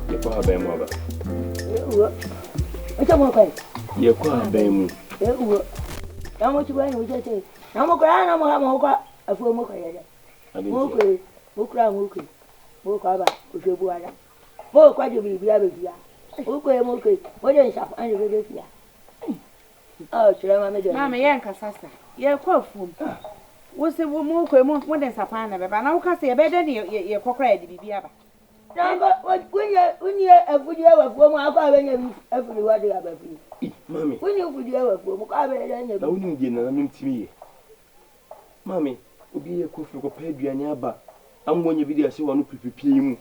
Yeboah ben mo aba. Echa mo kai. Yeboah ben mu. Na mo chiba ni mo chete. Na mo kra na mo ha mo kwa afu mo kai ya. Mo kai. Mo kra mo kai. Mo kwa ba o shebu ala. Mo kwa je bi bia be bia. Mo kai mo kai. Mo je nsa an je be bia. Ah, chira ma me je. Mama ye nka sasa. Ye kwa fu. Wo se wo mo kai mo de nsa pan na be ba na wo ka se ye be de ye kokra ye di bia ba. Namba unye afudi awafuo mu akwa abenya bi afudi wade abafi. Mami. Unye afudi awafuo mu kwa abenya nya bi. Na woni ngi na nam timi ye. Mami, obi ye kofu ko pa aduane aba. Amwonye bi de ase wonu pipipie mu.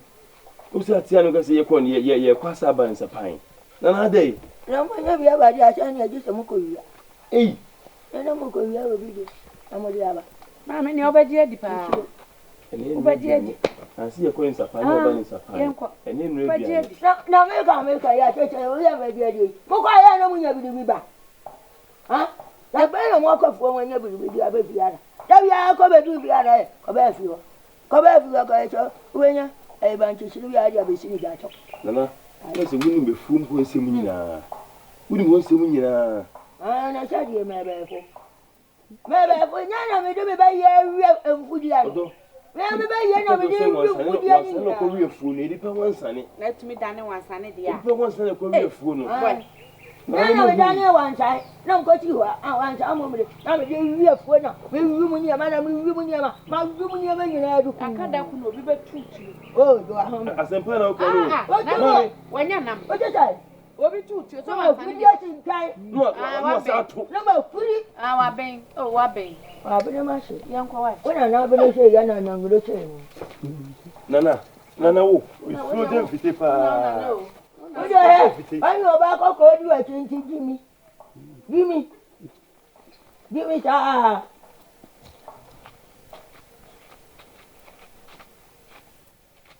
O se atia no ka se ye kon ye kwasa aba nsapan. Na dai. Na mo nya bi aba di ase na ji se mo ko wiya. Na mo ko wiya obi de. Na mo di aba. Mama ni obaji edi pa. Obaji edi. Asi ye kon nsapan na aba nsapan. Ene no bia. Na me ka ya cheche o ya ba di edi. Mo kwa ya na mo nya bi ba. Ha? Na be no mo ko fu mo nya bi aba biara. Da biara ko be du biara e ko be fi ho. Ko be fi ho ko e cho wenya e ba nchi siri biara dia be sini ga cho. Nana, ko se wuni be fu mpo nsem nyina. Wuni wo nsem nyina. Na sha di me be fo. Me be fo nya na me do be ba ye wi enfudi ano. Me be ye na me do enfudi ano. Na ko wi fu no, edi pa wansane. Na tumi dane wansane dia. Edi pa wansane ko wi fu no. Na me dane wansane. Na ko ti ho wansane mo me. Na me wi fu na. Me wi mu ni ma na me wi mu ni ma. Ma wi mu ni ma nyina adu. Akada ku no bi be tutu. Oh, do ahom. Asempa na ko no. Mama, wanya nam. O te sai. Obi tutu so Ma fu dia tin kai. No sa to. Na ma furi. Wa ben. Oh, wa ben. Wa be ma she. Yankwa wa. Wona na be ne she ya na ngro che. Nana wo. Ifo dem fite pa. O de he. Ba yo ba ko ko di wa tin tin Jimmy. Jimmy sa.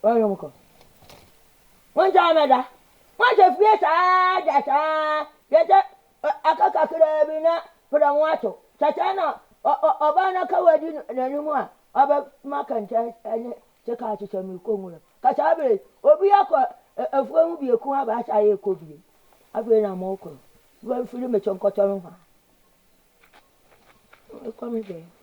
Wa yo ko. Wọ́n jẹ́ àmàdà. Wọ́n ṣe fi ẹ̀sà àjàṣà. Yẹ́sẹ̀ akẹ́kọ̀ọ́ bí iná fúnra wọn àtọ̀. Ṣàṣà náà ọba náà káwọ́ di nínú mu à. Ọba mákàntẹ́ ẹni ṣe ká àṣìṣe mi kó mu rẹ̀. Kàṣà bèrè obi akọ ẹ̀fọ́ ń bi èkún àbá aṣọ ayé kò bìí. Abèrè náà mọ̀ ọkọ̀. Wọ́n fi rí mẹ́tọ́ nkọ́tọ́ ń fà. Ẹ kọ́ mi bẹ̀rẹ̀.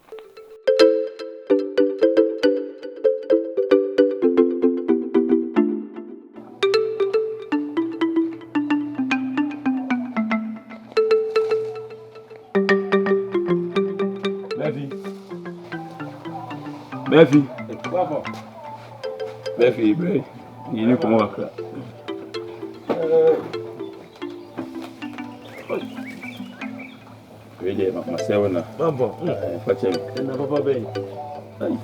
Befi, bre. Yini komo akra. Kwede mama sewa na. Bambo. Fache. Na baba be. Ai.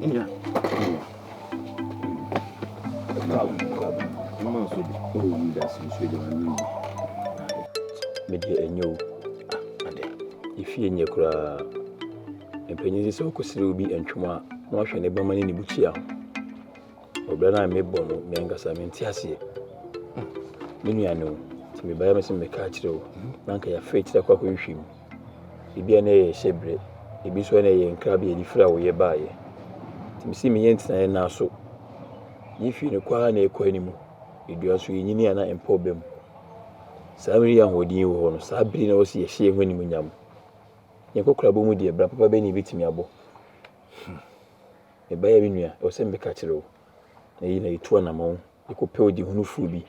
Inya. Mama so o nda si de mani. Mede enyo. Ade. Ifi enye kura. Empenyi se okosire obi entwoma na wahwe ne bama ne buchia obra na mebọ no mengasa menti ase menu ya no ti me baya mese meka kire o na nka ya fe kire kwa hwehwim bibia na ye hyebre ebi so na ye nkra bia di fra wo ye baaye ti me si me yentina na so yifi ne kwa na ekwa ni mu edua so yinyini ana empo bem saamiri ya hodin wo no saabiri na wo si ye hye hwani mu nyam Nyekokura bomu die bra papa be ni bitimi abo. E baya bi nua o se mbeka kire o. Na yi na itu na mawo. Ekope odi hunu fu bi.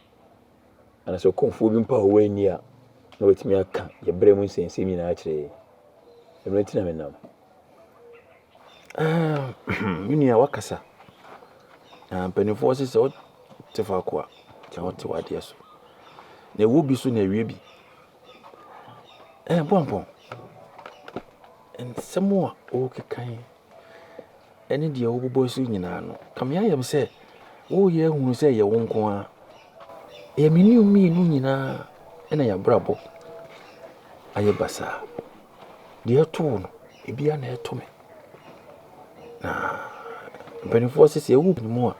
Ana so konfu bi mpa ho ani a na wetimi aka ye bra mu nsense mi na kire. E mre tina menam. Minia wakasa. Penifo se o tefa kwa. Cha o te wade so. Na ewo bi so na ewie bi. Bonpon. Nsemo a o kekan ene de o bobo so nyina no kam ya yem se wo ye hunu se ye wonko a e mini umi no nyina ena ya brabo aye basa de to no e bia na eto me na benefo se ewu mu a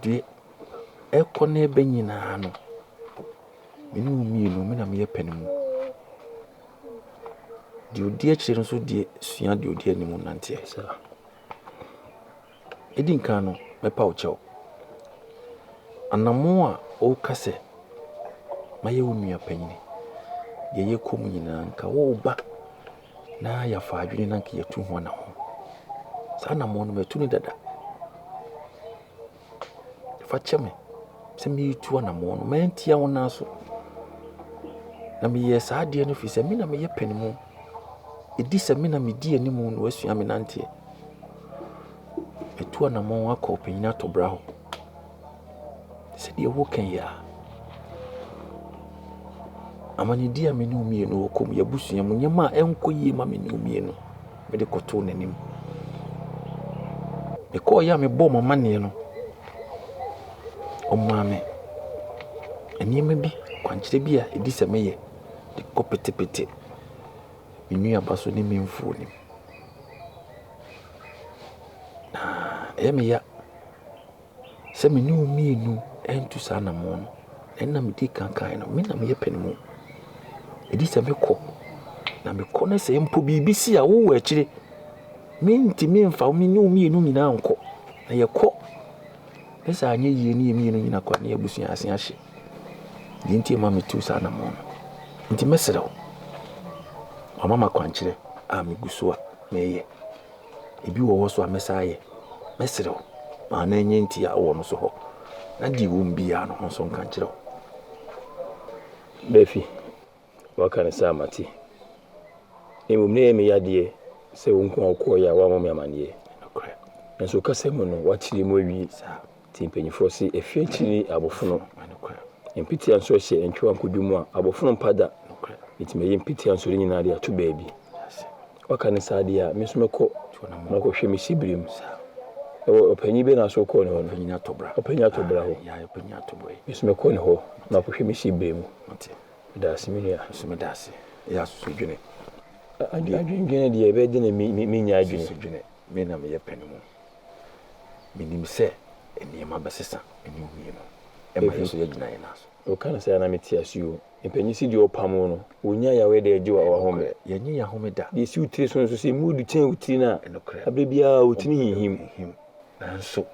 de ekọ na ebe nyina no mini umi no me na me ye panimu di odi akire nso di sua di odi animu nante sa Edin kan no mepa ocho. Anamo a o kase maye onua panyini. Ye ye kom nyina nka wo ba na ya fa adwene na nka yetu ho na ho. Sa anamo no metu ni dada. Fa cheme. Se me tu anamo no mentia wona so. Na me ye sa ade no fi se me na me ye panimu. Edi se me na me di animu no asua me nante. Etu anamo akọ panyina to bra ho. Se de wo kan ya. Amani dia me ni umie no kom ya busua mu nyema enko yie ma me ni umie no. Me de koto nanim. Me ko ya me bọ mama ne no. O mama enima bi kwankyere bi a edi se me ye de ko petepete. Me nua baso ni me mfu ni. Me ya se me ni umie no entu sa na mo no. Enna me di kankan no me na me ye panimu. Edi se me ko na me ko na se mpo bibisi a wo wa akire minti me mfa me ni umie no nyina anko na ye ko esa anye yie ni emi no nyina kwa na ye busua ase ahye dinti ma me tu sa na mo no nti mesrew mama kwankyere a me guso a me ye ebi wo so a mesa ye mesrew ma na enye nti a wo no so ho na di wo mbia no so nkankyere Dufie wakane sa mati emumne me yade se wonko akọ ya wa mama amane akọ nso kasemu no wakyiri mu awi sa timpanyifo se efiachiri abofono akọ empiti anso hye entwa nkodumu a abofono mpada akọ itime empiti anso nyina de ato baabi wakane sa de a mesomeko na ko hwe me sibrim sa opanyi be na so ko ne ho opanyi atobra ho ya opanyi atobra mesomeko ne ho na ko hwe me sibrim mate dasi minia sumedasi ya sujune adwene de ebe de na me nya adwene sujune me na me ye panimu minim se enema besesa eni owie no e ma yeso ye gina ina so o kana se na meti asio empanyisi de opamo no onya ya we de agiwa wa home ye nya ya home da de si utire so so se mudu chen utire na abre bia utini him na so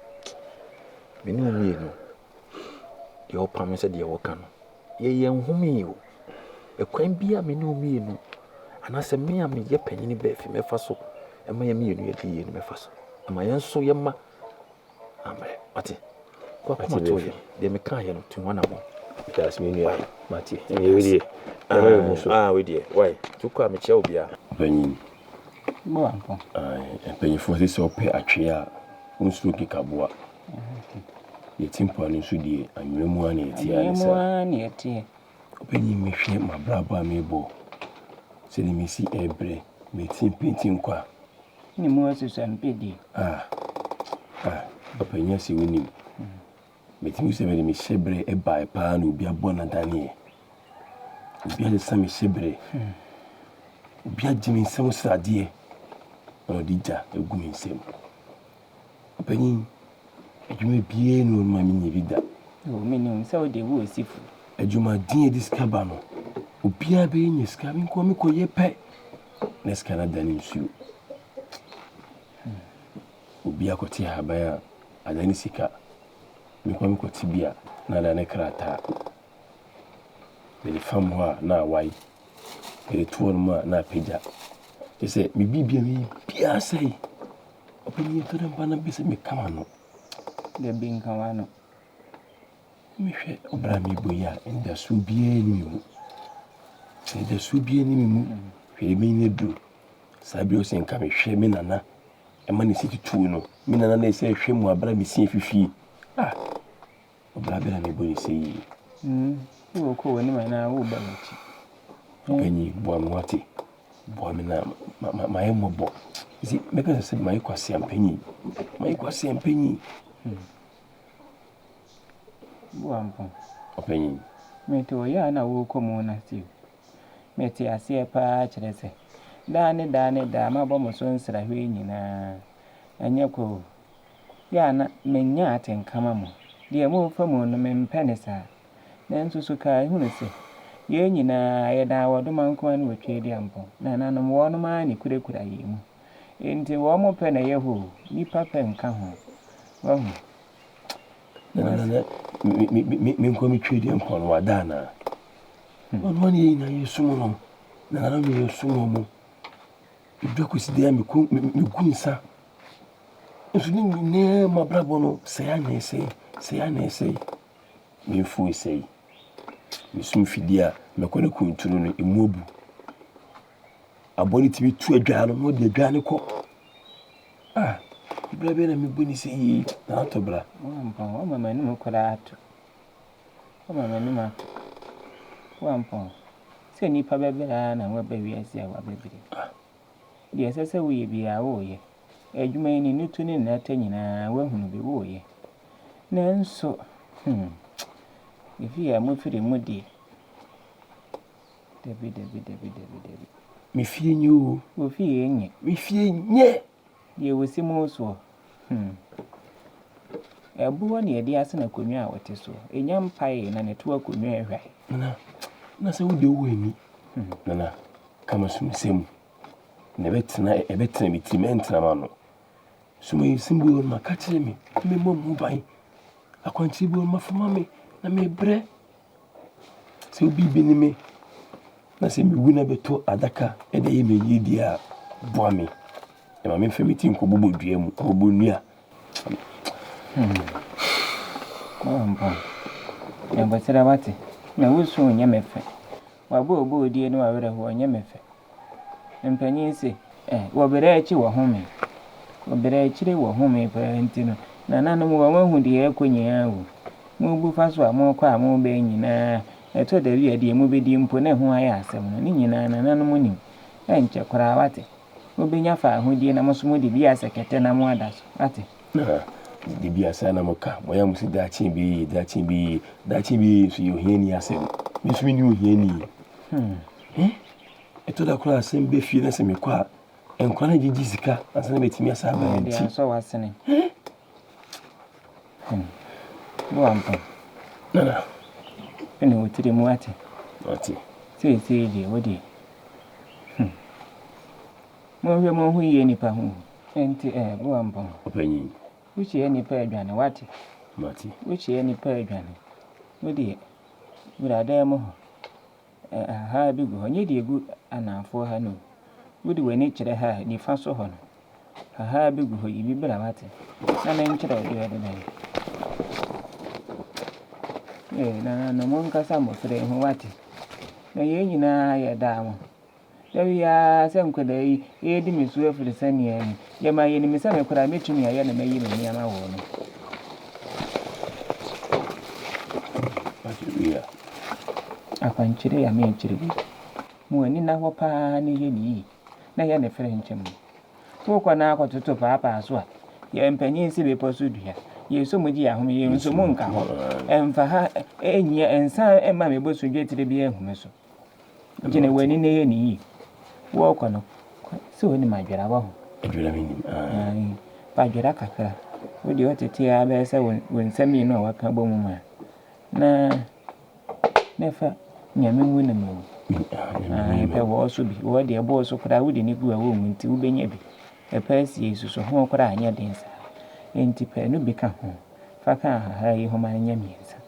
me ni owie no de opamo se de wo kanu ye nhome yo ekwan bia me ni omie no anase me a me ye panyini ba fi mefa so e ma ye me yenu ye di ye no mefa so ama ye nso ye ma amre ati kwa kuma to ye de me kan ye no tu wana mo das me nua mati me we die we die why tu kwa me che obia panyin mo ampo panyin fo se ope atwe a unsu kikaboa ye timpo anu su die anwemu ani etia ni sa ni etie opanyin me hwe mabrabo a mebo se ni misi ebre me timpenti nkwa ni mo asusan pedi opanyin si woni me timu se me shebre e bai pa na obi abona danie obi ale sa me shebre obi agimi nsem sradie o dija egumi nsem opanyin adwuma bie no ma me nyibida o me ni se o de wo sifu adwuma din ediskaba no obi a be nyiska me ko me koye pe na skana dani nsuo obi akoti habaya adani sika me ko me koti bia na da ne krata me fam ho na wai me tuo no na peja ese me bibia me bia sai opini to dem bana bi se me kama no de bin kama no me hwe obra me boya enda su bia ni mu enda su bia ni mu hwe me ne du sabi o sen ka me hwe me nana e ma ne siti tu no me nana na ese hwe mu abra me sin fifi obra be na me boyi sei wo ko woni ma na wo ba muti penyi bo amwati bo me na ma ye mobo isi me ka se ma ikwasi ampenyi bo ampo openyi me to ya na wo ko mo na si me ti ase pa kire se da ma bo mo so nsra hwe nyina anya ko ya na menya atenkama mo de mo fa mo no me mpene sa na nsusu ka hu ne se ye nyina ye da wodoma nko na wotwe di ampo na nanom wo no ma ni kurekura yi mu enti wo mo pe na ye ho nipa pe nka ho Oh. Na me ko me twedi empon wa da na. One ye na yesumo no. Na na me yesumo mo. Edwa ko si dia me kunsa. Nso ni ne ma brabo no se ya na ese. Me fu ese. Me sum fidia me ko ne kuntunu no emobu. Aboni tibi tu adwa no de adwa ne ko. Ah. Brother na me buni se na to bra. O mama ni mo kola ato. O mama ni ma. Wampon. Se nipa bebera na wa ba wiase a wa bebere. De sese we bia wo ye. Adwuma ni nutu ni na ta nyina wa hunu bi wo ye. Nanso ifi ya mo firi mo di. Debi. Me fie nyu. Wo fie nye. Me fie nye. Ye wosi mo so. Ebuwa ni edi ase na konwa a wote so. Enya mpae na neto akonwa ehwa. Na se wo de wo ani. Na kama sumsem. Na betena mi timentra ma no. Suma yisimbu ma ka kire mi. Me mom ban. Akwanti bu ma fama me na me bre. Se obi bi ni me. Na se mi wu na beto adaka e de ye me yidi a boa me. E ma me femi tin ko bobo dua mu, bobo nua. Mama. Ya basira wate. Na wusu nya mefe. Wa bo obo die no awere ho nya mefe. Mpanyin se, wo bere achi wo home. Wo bere achire wo home pa ntino. Na nanom wo wahu de akonya wo. Mu bu faso a mo kwa mo be nyina. Eto da wi ade mu be di mpo na ho aya asem no. Ni nyina na nanom ni. Enche kora wate. Obenya fa ahodie na moso modi bia sekete na mo adaso ate na di bia sa na moka boya musi dachi bi so yo hiani asem mi so ni ohiani eto da kura asem be fie na se me kwa enkwa na gigi sika asem betimi asa ba nti so wasene bo ampo na ene wotire mu ate se di wodi mo hu ye nipa hu enti bo ampo opanyi uchi ye nipa adwane wate mati uchi ye nipa adwane wodi burada mo ha bi go nye di egu anafo ha no wodi wani kire ha ni fa so ho no ha bi go ibi bra wate na na nkire odi odi na na mo nka sa mo fere hu wate na ye nyina ya da mo ya se nkwada yi di misu afiri sania ni ya ma ye ni misa me kwada metumi ya na mayi me niama wo no Matilda akwanchire ya me nchire bi mu ani na ho pa ne ye ni na ya ne fere nchem wo kwa na akototo papa so a ye mpanyin si be poso dua ye so moji ya home ye nso mu nka ho emfa ha enye ensa emma me boso dwetire bi ehume so jene wani ne ye ni wo kono so ni majura ba ho ajura minim ba jura kakra wo di otete ya ba se won sami no waka bo mu ma na nefa nyame wu na mu pe wo so bi wo de bo so kra wo di ni gu a wo mu nti wo benya bi e pa si yesu so ho kra anya den sa enti pe no bi ka ho fa ka ha yi ho ma nya miensa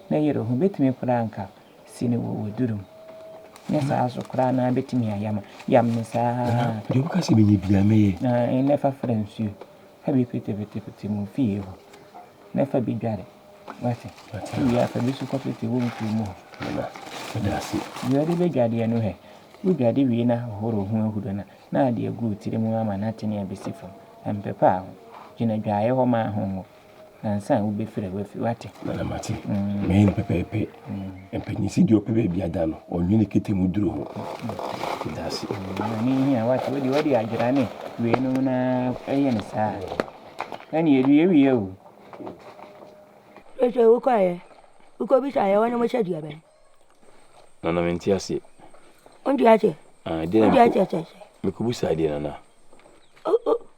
na yero ho betimi kra nka sine wo durum nessa aso kra na betimi ayama yam ne sa de buka se benye bia meye na en nefa fransu ha bi pete mu fie ho nefa bi dware wate ya fa bi su ko pete wo mu na dasi yo de be dwade no he wo dwade wi na horo hu ahudo na ade agu tire mu ama na tene abesifam empepa ho gina dwaye ho ma ho nansa wo be fere wafi wate na mati me ni pepepe empanyisi di opepe bia da no onwene kete mu duro ho dasi ni hia wate wodi ajira ne we no na eye ne sa ani ewie o Ese ukaye uko bisa ya wana mashadi ya ben na menti ase ondi ache de ase mekubusa de na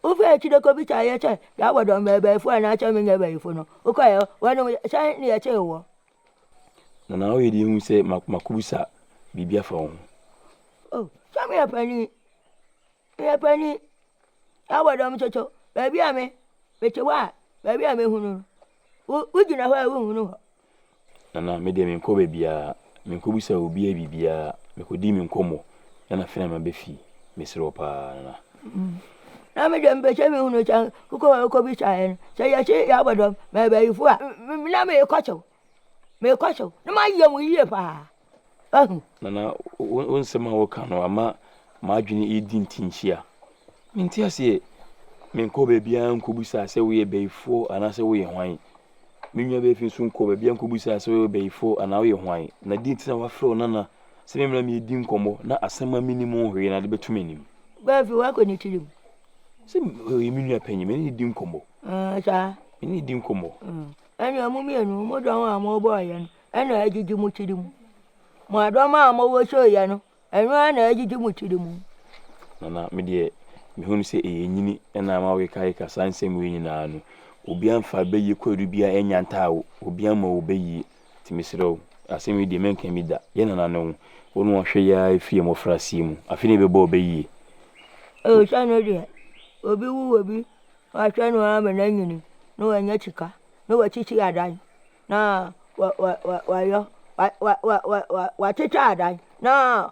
o fe chi de ko bisa ya che ya Bodom be fu na ache me be fu no ukaye wana sai ni ya che wo na o yedi hu se makubusa bibia fa ho sami ya pani ya Bodom chocho be bia me be che wa baby a me hunu wo gina ho a wo hunu ho nana me de me nko ba bia me nko bisa obi a bibia me ko di me nkomo na fena ma be fi me sero pa nana na me de mbe che me hunu chan ko bisa en se ya che ya Bodom me ba yifu a na me kwacho na ma yam yiye pa nana onsema wo kanu ama ma adwene edi ntinchia minti ase me nko ba bia nko bisa se wo ye beifo ana se wo ye hwan minwa be fi so nko ba bia nko bisa se wo ye beifo ana wo ye hwan na di ntina wa fro nana se me mra me edi nkomo na asema minimum hwe na de betumanim ba fi wa ko ni tirim se minwa panyi me ni di nkomo sa me ni di nkomo ani amu mienu mo do awon amo bo aye no ena ajiji mu tirim mo adoma amo wo so ye no enu ana ajiji mu tirim nana me de me hunu se nyini ena ma we kai ka sansem we nyina no obi amfa beyi kwadu bia Yantah obi ama obeyi timisiro asemi de menka mi da ye nana no wonu ohwe ya efie mo frasi mu afini bebo obeyi o sano de obi wu obi wa hwe no ama na nyini no wanya chika no wa chichi adan na wa yo wa teta adan na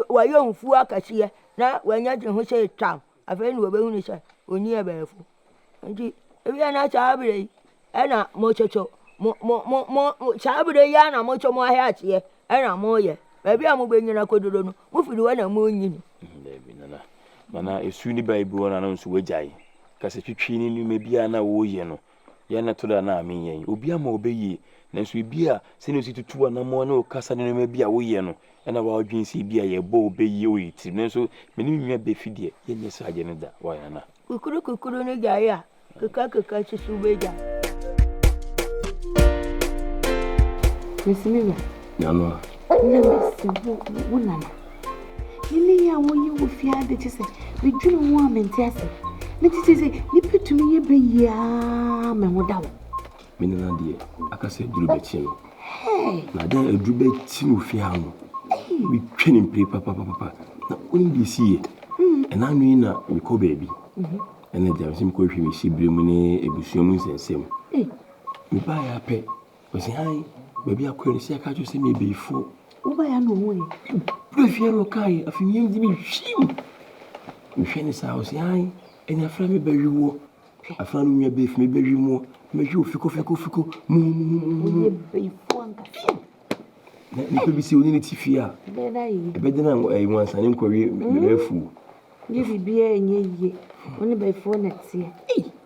wa yo mfu akasiye na wanya de ho se tam afeni wo behunu se oni ebefu nti ebi na chaabire ena mo chocho mo chaabire ya na mo chomo ahia tie ena mo ye baby amu benyina kodoro no mo firi wa na mo nyini baby nana esu ni bible na nso wajai kase twitwi ni nume bia na wo ye no ya na to da na amenyen obi ama obeyi na nso bia se ne situtu na mo na okasa ne nume bia wo ye no ena wa odwinsi bia ye bo obeyi o yiti na nso meni nwa be fidie ye nye sa agye ne da wa ya na kukuru ne gaya kaka chisu beja Misimira nano na mesibu wunana nini ya woyi wo fia de tese me dwunu wo amenti ase ne tese ni petumi ye be ya me hodawo me nana de akase duru be chi no na de duru be chi no fia no mi twene mpre papa na oni bi sie ena nui na mi ko baby ene jam sim ko hwi mi shibire mu ne ebusuamu nsensem mi ba ya pe osi hai baby akwere si aka jo se mi beifo wo ba ya no wo ye pro fie ro kai afimi ndi mi hwim mi hwene sa osi hai ene afra mi bawiwo afra no nwa beif mi bawiwo me hwi ofiko ye beifo anka ni pe bi si oni ne tifia be da yi e be de na wansane nkori me befu ye bibia enye ye oni beifo na tie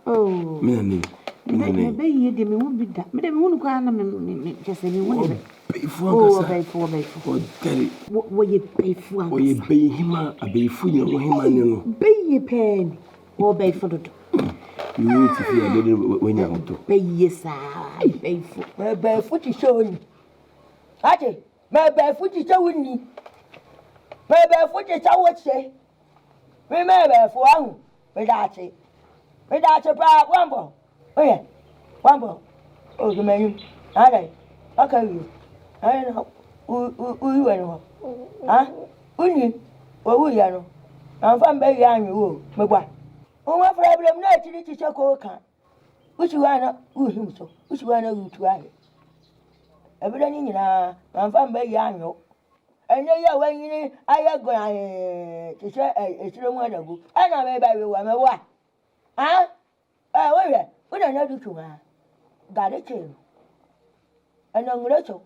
oh me me be ye de me hu bi da me de me hu ko ana me jese me hu ne beifo anka beifo o dere wo ye beifo anka o ye beihima abeifu ni wo hima ni no be ye pen wo beifo dodo ni tifia be de wenya hoto be ye sa beifo befu ti shoni ate me befu ti shawuni me befu ti shawoche me befu ahu me dache pa wambo oye wambo o gumenyu ale akayu ale na uyu wenu ha uni owu ya no anfa mbe ya anyu wo megba o wa problem na tiri ti cheko kan uchiwana uhimso uchiwana utuahe ebere ni nyina anfa mbe ya anyu enye ya wanyini ayago ti che etire mu adagu ana me ba we wa me wa ha wewe una na dutu ha gare chero ana ngrecho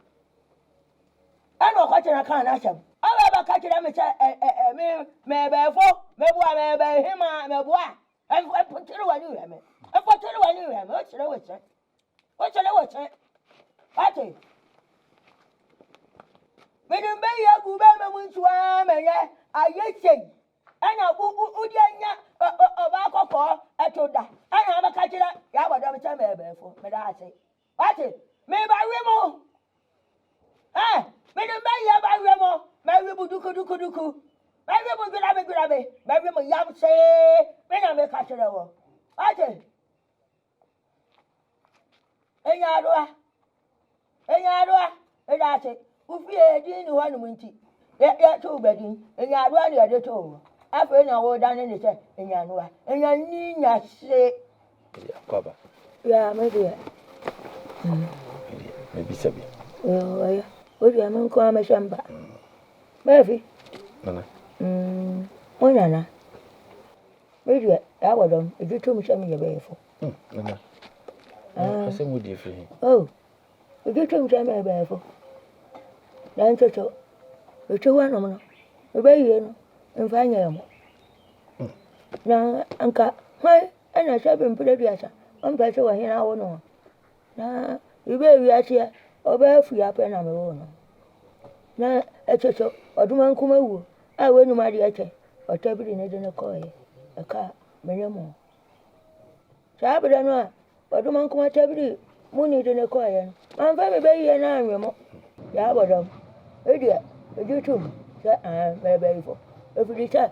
ana ko tena kan na shem aba ba ka tira me che me be fo me bua me be hima me bua e potiro wa ni we me o tire we che ate me nimbe ya gu ba me muntua me ye ayeche ana udi anya oba kokko etoda ana ba ka tira ya Bodom che me be fo me da ase ate me ba wi mo me nimbe ya ba wi mo me wi bu duku me wi bu gurabe me wi mo yam se me na me ka tira wo ate enya adoa e da ase ufi edin ni wanu munti ya to badin enya adoa ni ade to afa na wo dan ni se enya noa enya ni nya se kwaba Yeah, maybe. Maybe Sabi. Oh, yeah. What do you mean, call me Shamba? Baby. Nana. Oh, Nana. Maybe I would on. If you told me something you're for. Nana. I said, would you feel? Oh, if you told me something you're for. Then to the 2 1 obey you and find you. Now, Uncle, why? And I shall be in Pulabiasa. I'm better when I won't know. Now, you baby at here, or bear free up and I'm a owner. Now, at so, or do man come over. I went to my dear, or table in a coy, a car, many more. Shabby, I know, or do man come at table, money in a coy. I'm very baby and I'm your mom. Yeah, Bodom. Idiot, you too. I'm very beautiful. If you return,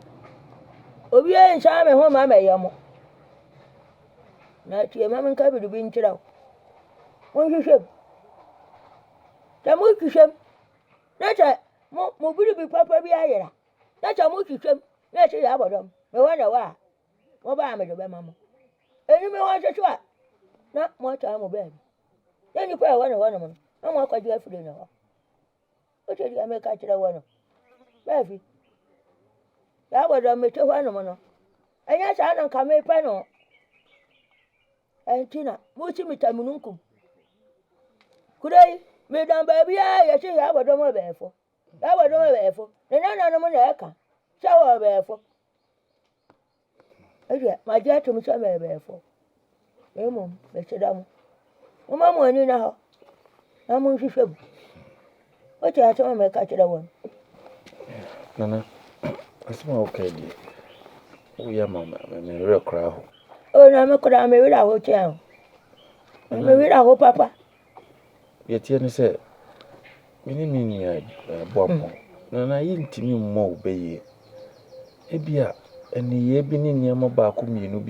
oh, we ain't time at home, I may yam. Not your mamma covered to be in Chile. Won't you ship? The monkey ship. That's a mobile be papa be higher. That's a monkey ship. Let's say about them. No wonder why. What about me, the mamma? And you may want to try. Not more time, baby. Then you pay 1 of them. I'm not quite careful enough. What did I make catch a one? Baby. That was a metal 1 of them. And yes, I don't come a panel. And Tina, what's in Mitamununkum? Could I, Madame Baby? I say I would not bear for. I would not bear for. The Nana, shower bear for. My dear to me, some bear for. Mum, Mr. Dam. Oh, Mamma, you know. I'm on ship. What I told me, catch a one. Nana, I smell okay, dear. Oh, yeah, Mamma, I'm a real crowd. Oh, no, I'm a married our hotel. I'm married our papa. Yet, you say, Minnie, Bob, Nana, you to me more, baby. Ebia, and the year being near my back, whom you know.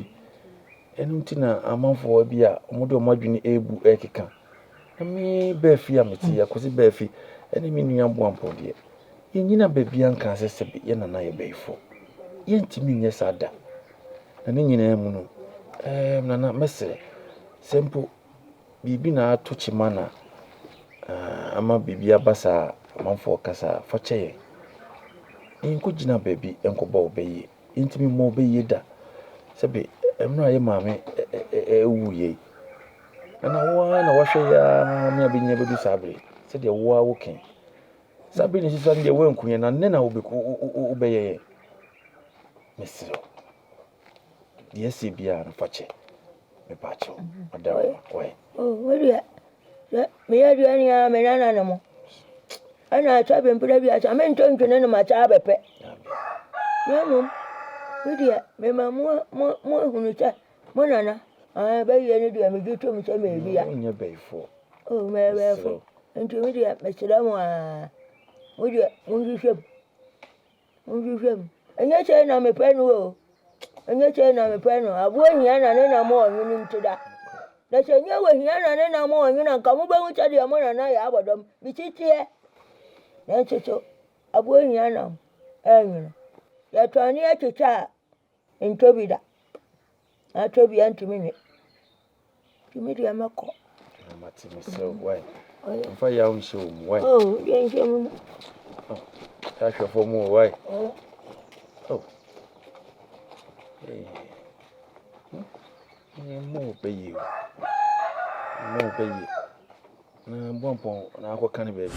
And Tina, a month for a beer, Modo Margin Abu Ekika. I may bear fear, Matilda, cause it bear fee, and I mean, you are 1 point, dear. You know, baby, and can't say, Yen and I bay for. Yen to me, yes, I da. And in your name, Nana, Messer, simple, be na touchy manner. Ama Bibia Bassa, a month for Cassa, for chair. In Kujina, baby, Uncle Bob Bay, into me more bay da. Sabi, I'm not a mammy, ye. And I want to wash ya, me being able to sabre, said the war walking. Sabine is on the one queen, and then I will be obey. Miss yes, be a fetch. Me patcho, madam, why? Oh, what do you? Me, I do any animal. And I try and put a bit. I mean, don't you know my child? No, mum. Idiot, me more when you say, Monana, I beg you to me, you told me to me, in your bay for. oh, my wherefore, and to idiot, Mr. Dama. Would you ship? Would you ship? And you're saying I'm a pen, and you're saying I'm a pen. I've won here and then more, you need to that. That's a new way here and then more, you know, come over with the amount and I have them, which is here. That's so. I've won here now, and you're trying to chat. In Tobida, I told you to me. To me, I'm a cop. So, why? If I am so, why? Oh, thank you. That's your for more, why? Oh, more pay you. More pay you. Now, 1 point, and I'll go canny baby.